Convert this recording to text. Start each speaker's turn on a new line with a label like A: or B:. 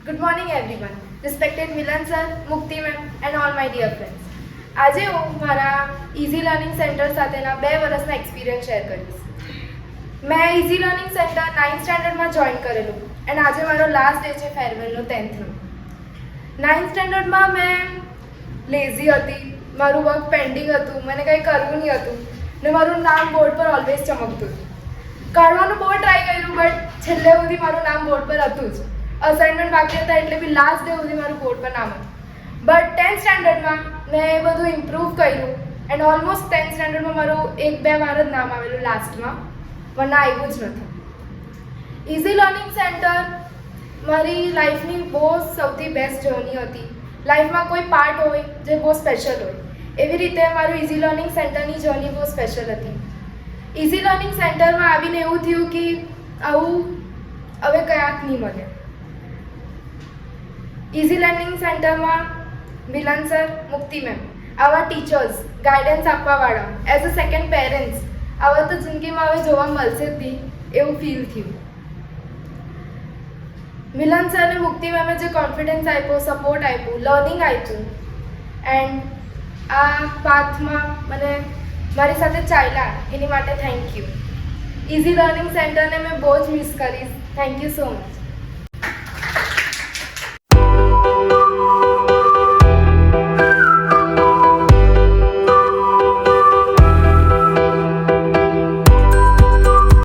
A: Good morning everyone. Respected Milan sir, Mukti ma'am and all my dear friends. આજે હું મારા easy learning centre સાથેના 2 વર્ષના experience share કરીશ. મેં ઇઝી લર્નિંગ સેન્ટર 9th સ્ટાન્ડર્ડમાં જોઈન કરેલું એન્ડ આજે મારો લાસ્ટ ડે છે ફેરવેલનો 10thનો. 9th સ્ટાન્ડર્ડમાં મેં લેઝી હતી, મારું વર્ક પેન્ડિંગ હતું, મને કંઈ કરવું નહીં હતું ને મારું નામ બોર્ડ પર ઓલવેઝ ચમકતું હતું. કાઢવાનું બહુ ટ્રાય કર્યું બટ છેલ્લે સુધી મારું નામ બોર્ડ પર હતું જ. અસાઇનમેન્ટ બાકી હતા એટલે બી લાસ્ટ ડે સુધી મારું બોર્ડ પર નામ હતું. બટ 10th સ્ટાન્ડર્ડમાં મેં એ બધું ઇમ્પ્રૂવ કર્યું એન્ડ ઓલમોસ્ટ 10th સ્ટાન્ડર્ડમાં મારું 1-2 વાર જ નામ આવેલું લાસ્ટમાં, વરના આવ્યું જ નથી. ઇઝી લર્નિંગ સેન્ટર મારી લાઈફની બહુ સૌથી બેસ્ટ જર્ની હતી. લાઈફમાં કોઈ પાર્ટ હોય જે બહુ સ્પેશિયલ હોય, એવી રીતે મારું ઇઝી લર્નિંગ સેન્ટરની જર્ની બહુ સ્પેશિયલ હતી. ઇઝી લર્નિંગ સેન્ટરમાં આવીને એવું થયું કે આવું હવે ક્યાંક નહીં મળે. ઇઝી લર્નિંગ સેન્ટરમાં મિલન સર, મુક્તિ મેમ આવા ટીચર્સ, ગાઈડન્સ આપવાવાળા, એઝ અ સેકન્ડ પેરેન્ટ્સ આવા તો જિંદગીમાં હવે જોવા મળશે જ નહીં એવું ફીલ થયું. મિલન સર અને મુક્તિ મેમે જે કોન્ફિડન્સ આપ્યો, સપોર્ટ આપ્યું, લર્નિંગ આપ્યું એન્ડ આ પાથમાં મને મારી સાથે ચાલ્યા એની માટે થેન્ક યુ. ઇઝી લર્નિંગ સેન્ટરને મેં બહુ જ મિસ કરીશ. Thank you so much.